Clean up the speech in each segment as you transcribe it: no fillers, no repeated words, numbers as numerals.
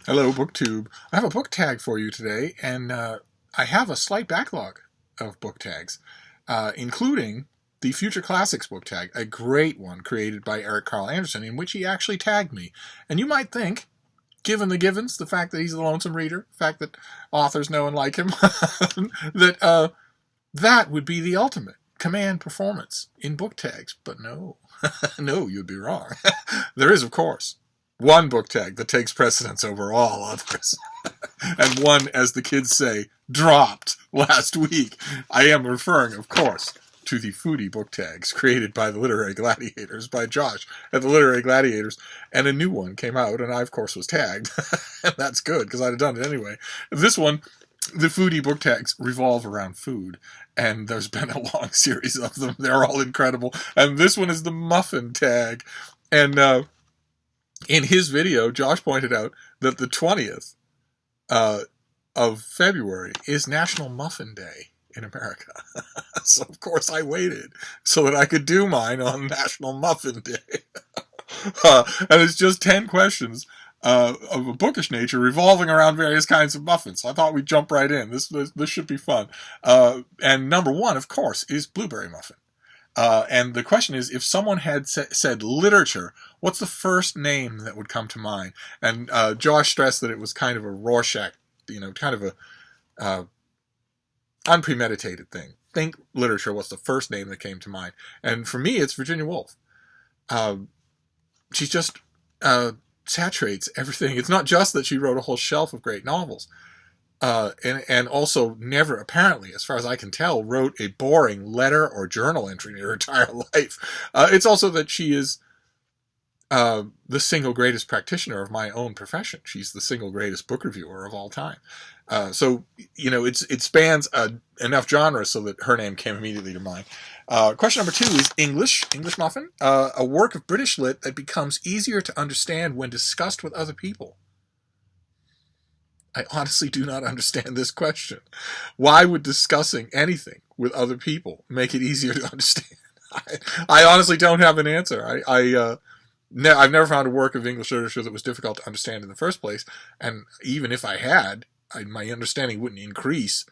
Hello, BookTube. I have a book tag for you today, and I have a slight backlog of book tags, including the Future Classics book tag, a great one created by Eric Carl Anderson, in which he actually tagged me. And you might think, given the givens, the fact that he's a lonesome reader, the fact that authors know and like him, that that would be the ultimate command performance in book tags. But no, no, you'd be wrong. There is, of course, one book tag that takes precedence over all others. And one, as the kids say, dropped last week. I am referring, of course, to the foodie book tags created by the Literary Gladiators, by Josh at the Literary Gladiators. And a new one came out, and I, of course, was tagged. And that's good, because I'd have done it anyway. This one, the foodie book tags revolve around food, and there's been a long series of them. They're all incredible. And this one is the muffin tag. And in his video, Josh pointed out that the 20th of February is National Muffin Day in America. So, of course, I waited so that I could do mine on National Muffin Day. And it's just 10 questions of a bookish nature revolving around various kinds of muffins. So I thought we'd jump right in. This should be fun. And number one, of course, is blueberry muffin. And the question is, if someone had said literature, what's the first name that would come to mind? And Josh stressed that it was kind of a Rorschach, kind of a unpremeditated thing. Think literature, what's the first name that came to mind? And for me, it's Virginia Woolf. She just saturates everything. It's not just that she wrote a whole shelf of great novels. And also never, apparently, as far as I can tell, wrote a boring letter or journal entry in her entire life. It's also that she is the single greatest practitioner of my own profession. She's the single greatest book reviewer of all time. So, it spans enough genres so that her name came immediately to mind. Question number 2 is English muffin, a work of British lit that becomes easier to understand when discussed with other people. I honestly do not understand this question. Why would discussing anything with other people make it easier to understand? I honestly don't have an answer. I've never found a work of English literature that was difficult to understand in the first place, and even if I had, my understanding wouldn't increase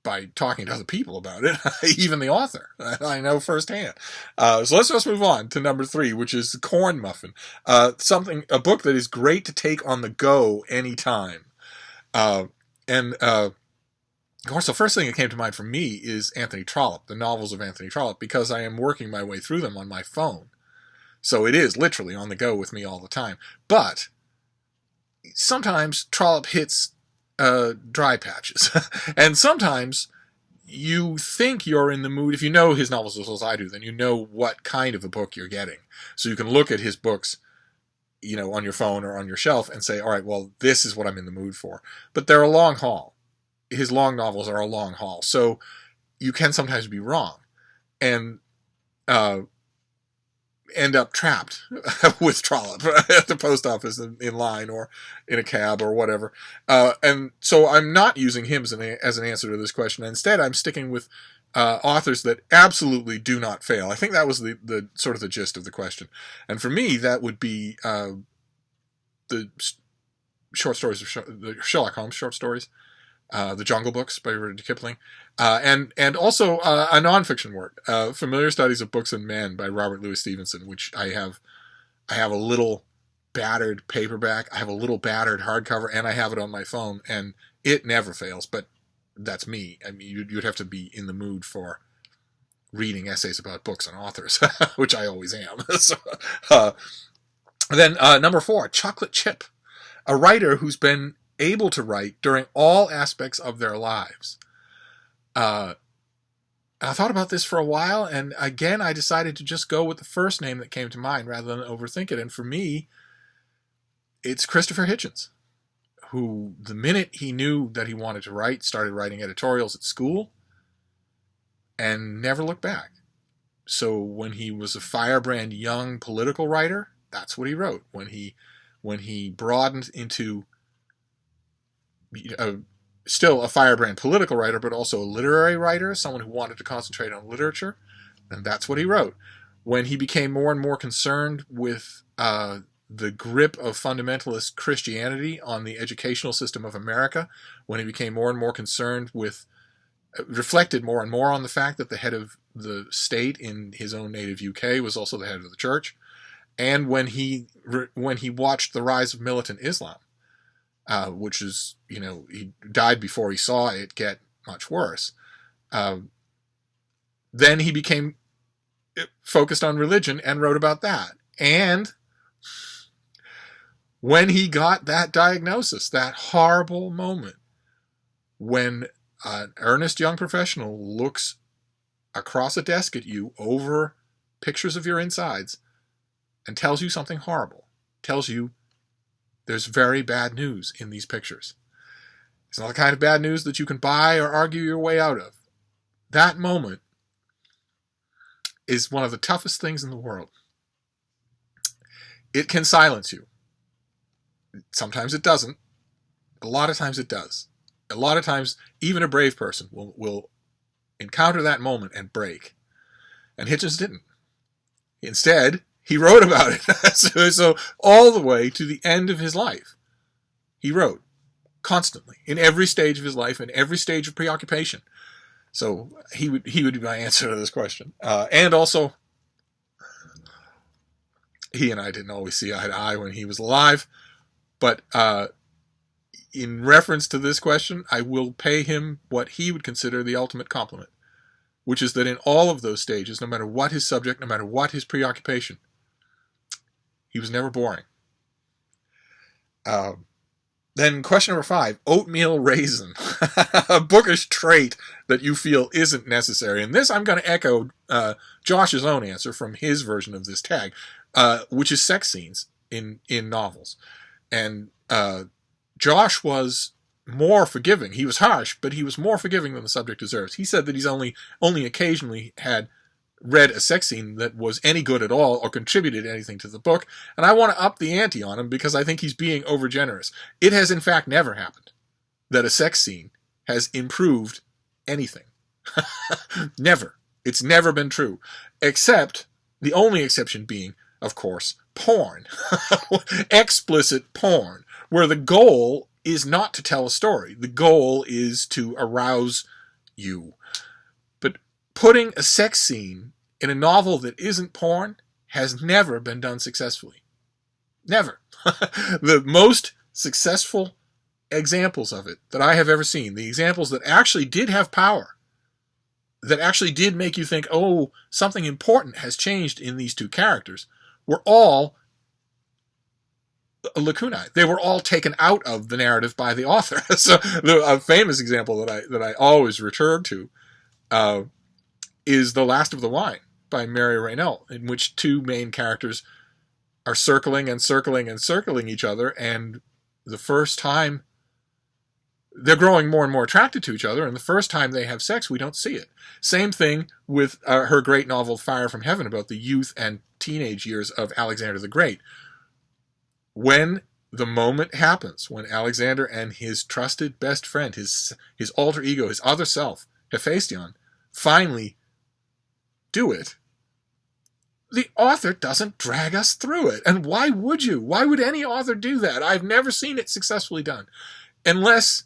by talking to other people about it, even the author. I know firsthand. So let's just move on to number 3, which is corn muffin. A book that is great to take on the go anytime. Of course, the first thing that came to mind for me is Anthony Trollope, the novels of Anthony Trollope, because I am working my way through them on my phone. So it is literally on the go with me all the time. But sometimes Trollope hits dry patches. And sometimes you think you're in the mood. If you know his novels as well as I do, then you know what kind of a book you're getting. So you can look at his books on your phone or on your shelf and say, all right, well, this is what I'm in the mood for. But they're a long haul. His long novels are a long haul. So you can sometimes be wrong and end up trapped with Trollope at the post office in line or in a cab or whatever. And so I'm not using him as an answer to this question. Instead, I'm sticking with authors that absolutely do not fail. I think that was the sort of the gist of the question. And for me, that would be the short stories of the Sherlock Holmes short stories, the Jungle Books by Rudyard Kipling, and also a nonfiction work, Familiar Studies of Books and Men by Robert Louis Stevenson, which I have a little battered paperback, I have a little battered hardcover, and I have it on my phone, and it never fails. But that's me. I mean, you'd have to be in the mood for reading essays about books and authors, which I always am. So, then number 4, Chocolate Chip, a writer who's been able to write during all aspects of their lives. I thought about this for a while, and again, I decided to just go with the first name that came to mind rather than overthink it. And for me, it's Christopher Hitchens, who, the minute he knew that he wanted to write, started writing editorials at school and never looked back. So when he was a firebrand young political writer, that's what he wrote. When he broadened into still a firebrand political writer, but also a literary writer, someone who wanted to concentrate on literature, and that's what he wrote. When he became more and more concerned with the grip of fundamentalist Christianity on the educational system of America, when he became more and more concerned with, reflected more and more on the fact that the head of the state in his own native UK was also the head of the church, and when he watched the rise of militant Islam, which is, he died before he saw it get much worse. Then he became focused on religion and wrote about that. And when he got that diagnosis, that horrible moment when an earnest young professional looks across a desk at you over pictures of your insides and tells you something horrible, tells you there's very bad news in these pictures. It's not the kind of bad news that you can buy or argue your way out of. That moment is one of the toughest things in the world. It can silence you. Sometimes it doesn't. A lot of times it does. A lot of times, even a brave person will encounter that moment and break. And Hitchens didn't. Instead, he wrote about it. So all the way to the end of his life, he wrote constantly, in every stage of his life, in every stage of preoccupation. So he would be my answer to this question. And also, he and I didn't always see eye to eye when he was alive. But in reference to this question, I will pay him what he would consider the ultimate compliment, which is that in all of those stages, no matter what his subject, no matter what his preoccupation, he was never boring. Then question number 5, oatmeal raisin, a bookish trait that you feel isn't necessary. And this I'm going to echo Josh's own answer from his version of this tag, which is sex scenes in novels. And Josh was more forgiving. He was harsh, but he was more forgiving than the subject deserves. He said that he's only occasionally had read a sex scene that was any good at all or contributed anything to the book, and I want to up the ante on him because I think he's being overgenerous. It has in fact never happened that a sex scene has improved anything. Never. It's never been true. Except, the only exception being, of course, porn. Explicit porn, where the goal is not to tell a story. The goal is to arouse you. Putting a sex scene in a novel that isn't porn has never been done successfully. Never. The most successful examples of it that I have ever seen, the examples that actually did have power, that actually did make you think, oh, something important has changed in these two characters, were all lacunae. They were all taken out of the narrative by the author. So a famous example that I always return to is The Last of the Wine by Mary Reynell, in which two main characters are circling and circling and circling each other, and the first time they're growing more and more attracted to each other, and the first time they have sex, we don't see it. Same thing with her great novel Fire from Heaven, about the youth and teenage years of Alexander the Great. When the moment happens, when Alexander and his trusted best friend, his alter ego, his other self, Hephaestion, finally do it, the author doesn't drag us through it. And why would you? Why would any author do that? I've never seen it successfully done, unless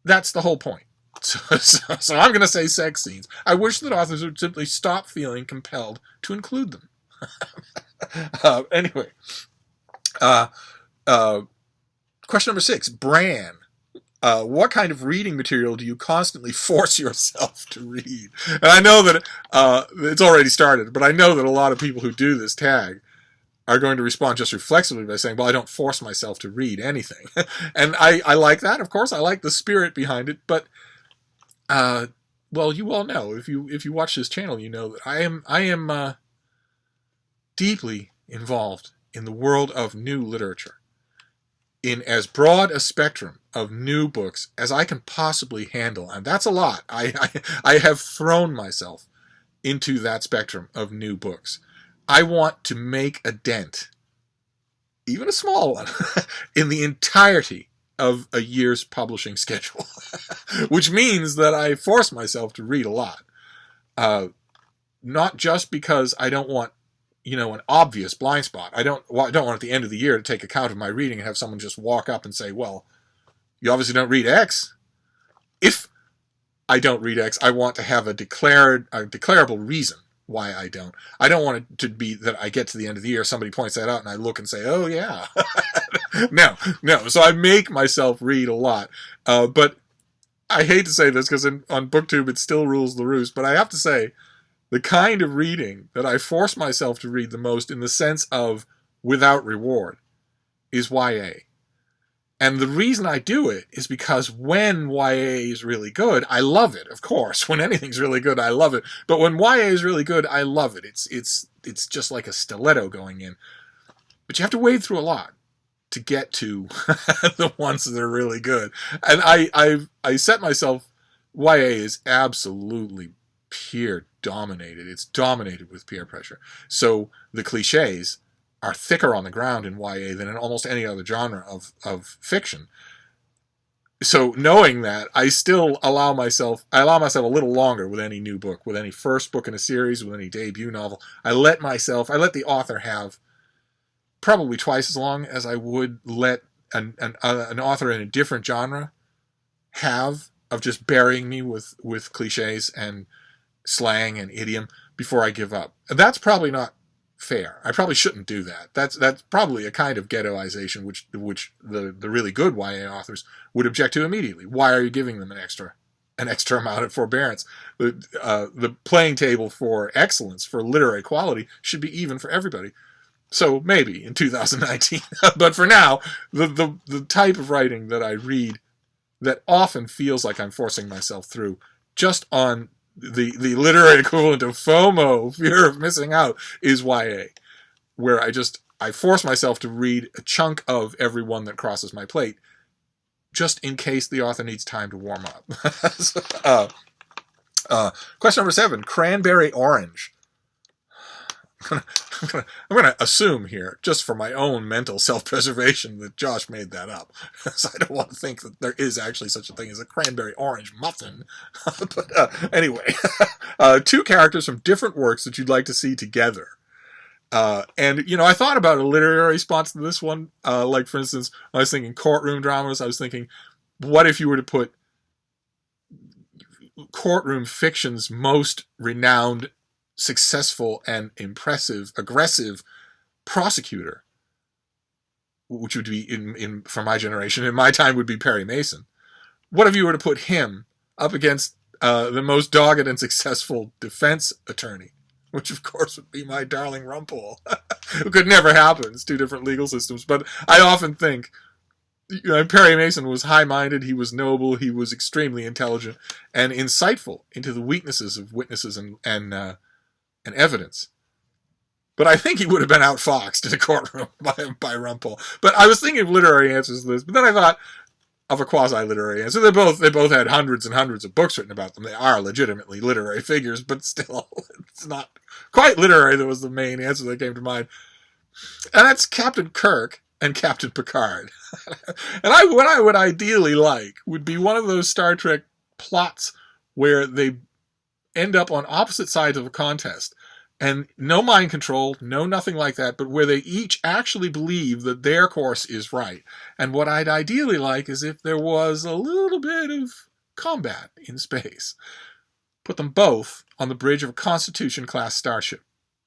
that's the whole point. So I'm going to say sex scenes. I wish that authors would simply stop feeling compelled to include them. Anyway, question number 6, Bran. What kind of reading material do you constantly force yourself to read? And I know that it's already started, but I know that a lot of people who do this tag are going to respond just reflexively by saying, well, I don't force myself to read anything. And I like that, of course. I like the spirit behind it, but well, you all know, if you watch this channel, you know that I am deeply involved in the world of new literature, in as broad a spectrum of new books as I can possibly handle. And that's a lot. I have thrown myself into that spectrum of new books. I want to make a dent, even a small one, in the entirety of a year's publishing schedule, which means that I force myself to read a lot. Not just because I don't want an obvious blind spot. I don't want at the end of the year to take account of my reading and have someone just walk up and say, well, you obviously don't read X. If I don't read X, I want to have a declarable reason why I don't. I don't want it to be that I get to the end of the year, somebody points that out, and I look and say, oh, yeah. No. So I make myself read a lot. But I hate to say this because on BookTube it still rules the roost, but I have to say, the kind of reading that I force myself to read the most in the sense of without reward is YA. And the reason I do it is because when YA is really good, I love it, of course. When anything's really good, I love it. But when YA is really good, I love it. It's just like a stiletto going in. But you have to wade through a lot to get to the ones that are really good. And I set myself, YA is absolutely peer dominated. It's dominated with peer pressure. So the cliches are thicker on the ground in YA than in almost any other genre of fiction. So knowing that, I still allow myself a little longer with any new book, with any first book in a series, with any debut novel. I let the author have probably twice as long as I would let an author in a different genre have of just burying me with cliches and slang and idiom before I give up. That's probably not fair. I probably shouldn't do that. That's probably a kind of ghettoization which the really good YA authors would object to immediately. Why are you giving them an extra amount of forbearance? The playing table for excellence, for literary quality, should be even for everybody. So maybe in 2019, but for now, the type of writing that I read that often feels like I'm forcing myself through, just on the literary equivalent of FOMO, fear of missing out, is YA, where I force myself to read a chunk of every one that crosses my plate, just in case the author needs time to warm up. Question number 7, Cranberry-orange. I'm gonna assume here, just for my own mental self-preservation, that Josh made that up. So I don't want to think that there is actually such a thing as a cranberry-orange muffin. But anyway, 2 characters from different works that you'd like to see together. And I thought about a literary response to this one. Like, for instance, when I was thinking courtroom dramas, I was thinking, what if you were to put courtroom fiction's most renowned, successful, and impressive, aggressive prosecutor, which would be in for my generation, in my time, would be Perry Mason. What if you were to put him up against the most dogged and successful defense attorney, which of course would be my darling Rumpole? It could never happen. It's 2 different legal systems. But I often think Perry Mason was high-minded, he was noble, he was extremely intelligent and insightful into the weaknesses of witnesses and evidence. But I think he would have been outfoxed in a courtroom by Rumpole. But I was thinking of literary answers to this, but then I thought of a quasi-literary answer. They both had hundreds and hundreds of books written about them. They are legitimately literary figures, but still, it's not quite literary. That was the main answer that came to mind. And that's Captain Kirk and Captain Picard. And what I would ideally like would be one of those Star Trek plots where they end up on opposite sides of a contest. And no mind control, no nothing like that, but where they each actually believe that their course is right. And what I'd ideally like is if there was a little bit of combat in space. Put them both on the bridge of a Constitution-class starship.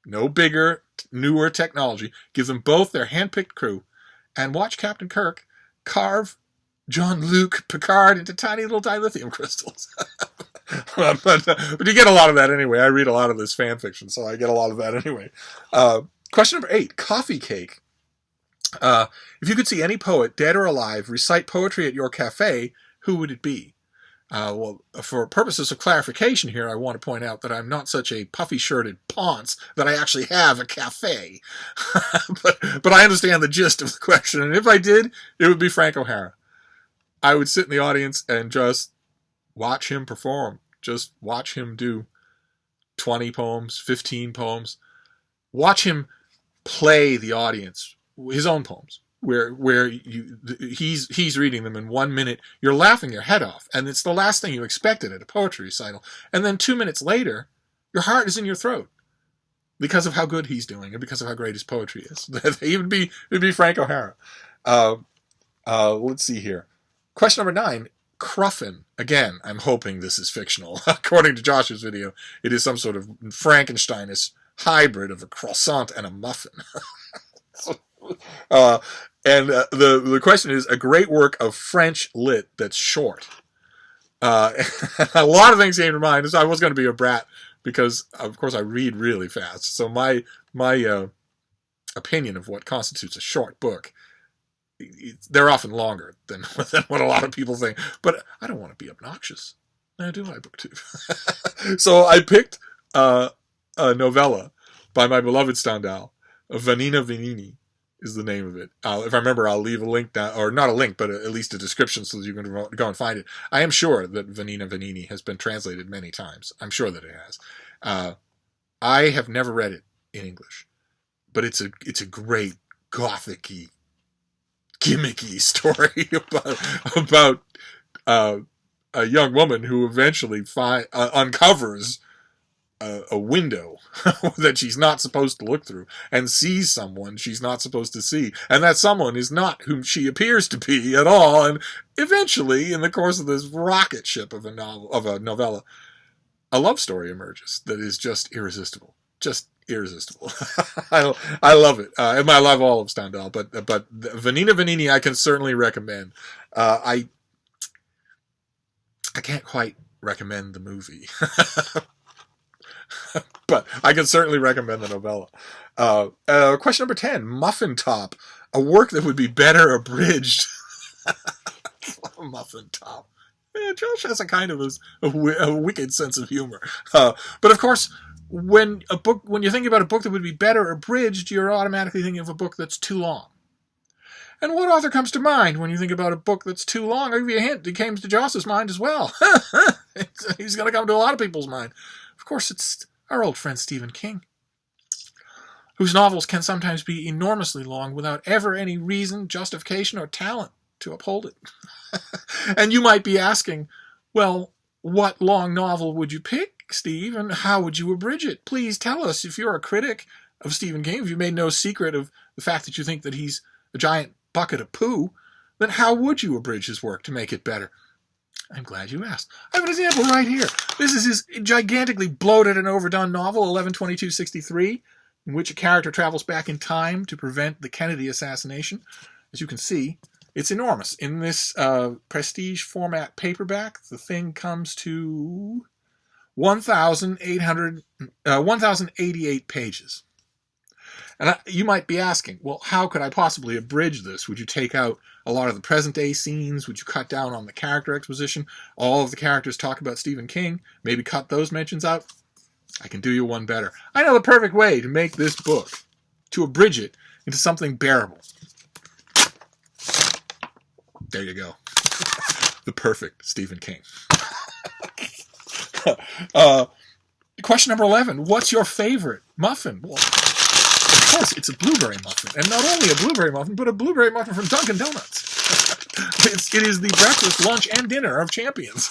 No bigger, newer technology. Give them both their hand-picked crew. And watch Captain Kirk carve Jean-Luc Picard into tiny little dilithium crystals. But you get a lot of that anyway. I read a lot of this fan fiction, so I get a lot of that anyway. Question number 8, Coffeecake. If you could see any poet, dead or alive, recite poetry at your cafe, who would it be? Well, for purposes of clarification here, I want to point out that I'm not such a puffy-shirted ponce that I actually have a cafe. but I understand the gist of the question, and if I did, it would be Frank O'Hara. I would sit in the audience and just watch him perform. Just watch him do 20 poems, 15 poems. Watch him play the audience, his own poems, where he's reading them in 1 minute. You're laughing your head off, and it's the last thing you expected at a poetry recital. And then 2 minutes later, your heart is in your throat. because of how good he's doing and because of how great his poetry is. It'd be Frank O'Hara. Let's see here. Question number 9. Cruffin. Again, I'm hoping this is fictional. According to Josh's video, it is some sort of Frankensteinish hybrid of a croissant and a muffin. The question is a great work of French lit that's short. A lot of things came to mind. So I was going to be a brat because, of course, I read really fast. So my opinion of what constitutes a short book, they're often longer than what a lot of people think. But I don't want to be obnoxious. Now do I, BookTube? So I picked a novella by my beloved Stendhal, Vanina Vanini is the name of it. If I remember, I'll leave a link down, or not a link, but at least a description so that you can go and find it. I am sure that Vanina Vanini has been translated many times. I'm sure that it has. I have never read it in English, but it's a great gothic-y, gimmicky story about a young woman who eventually uncovers a window that she's not supposed to look through and sees someone she's not supposed to see, and that someone is not whom she appears to be at all. And eventually, in the course of this rocket ship of a novella, a love story emerges that is just irresistible. I love it. I love all of Stendhal, but Vanina Vanini I can certainly recommend. I can't quite recommend the movie. But I can certainly recommend the novella. Question number 10. Muffin-top. A work that would be better abridged. Muffin-top. Yeah, Josh has a kind of a wicked sense of humor. But of course, when you think about a book that would be better abridged, you're automatically thinking of a book that's too long. And what author comes to mind when you think about a book that's too long? I'll give you a hint. It came to Josh's mind as well. He's going to come to a lot of people's mind. Of course, it's our old friend Stephen King, whose novels can sometimes be enormously long without ever any reason, justification, or talent to uphold it. And you might be asking, well, what long novel would you pick, Steve, and how would you abridge it? Please tell us. If you're a critic of Stephen King, if you made no secret of the fact that you think that he's a giant bucket of poo, then how would you abridge his work to make it better? I'm glad you asked. I have an example right here. This is his gigantically bloated and overdone novel, 11/22/63, in which a character travels back in time to prevent the Kennedy assassination. As you can see, it's enormous. In this prestige format paperback, the thing comes to 1,088 pages. And you might be asking, well, how could I possibly abridge this? Would you take out a lot of the present-day scenes? Would you cut down on the character exposition? All of the characters talk about Stephen King. Maybe cut those mentions out? I can do you one better. I know the perfect way to make this book, to abridge it into something bearable. There you go. The perfect Stephen King. Question number 11. What's your favorite muffin? Well, of course, it's a blueberry muffin. And not only a blueberry muffin, but a blueberry muffin from Dunkin' Donuts. It is the breakfast, lunch, and dinner of champions.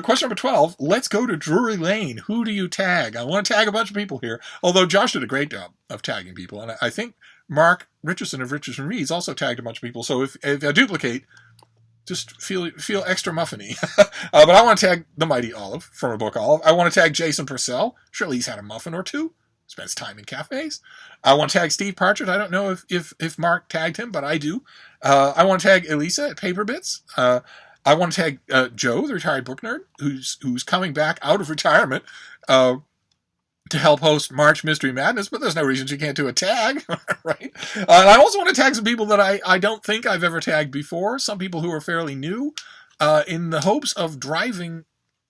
Question number 12. Let's go to Drury Lane. Who do you tag? I want to tag a bunch of people here. Although Josh did a great job of tagging people. And I think Mark Richardson of Richardson Reads also tagged a bunch of people. So if I duplicate, just feel extra muffiny. But I want to tag the Mighty Olive from Abookolive. I want to tag Jason Purcell. Surely he's had a muffin or two. Spends time in cafes. I want to tag Steve Partridge. I don't know if Mark tagged him, but I do. I want to tag Elisa at Paperbits. I want to tag Joe, the retired book nerd, who's coming back out of retirement to help host March Mystery Madness, but there's no reason she can't do a tag, right? And I also want to tag some people that I don't think I've ever tagged before, some people who are fairly new, in the hopes of driving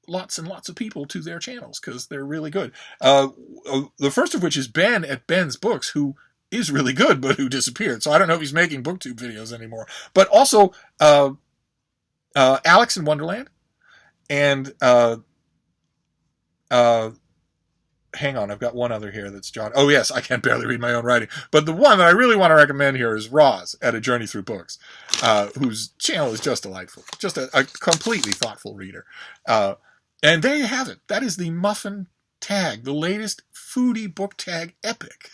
lots and lots of people to their channels, because they're really good. The first of which is Ben at Ben's Books, who is really good, but who disappeared. So I don't know if he's making BookTube videos anymore. But also Alex in Wonderland, and hang on, I've got one other here that's John. Oh, yes, I can barely read my own writing. But the one that I really want to recommend here is Roz at A Journey Through Books, whose channel is just delightful. Just a completely thoughtful reader. And there you have it. That is the Muffin tag, the latest foodie book tag epic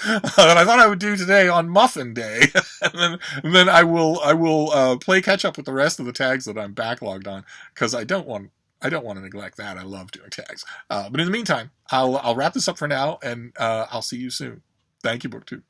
that I thought I would do today on Muffin Day, and then I will play catch up with the rest of the tags that I'm backlogged on, because I don't want to neglect that. I love doing tags. But in the meantime, I'll wrap this up for now, and I'll see you soon. Thank you, BookTube.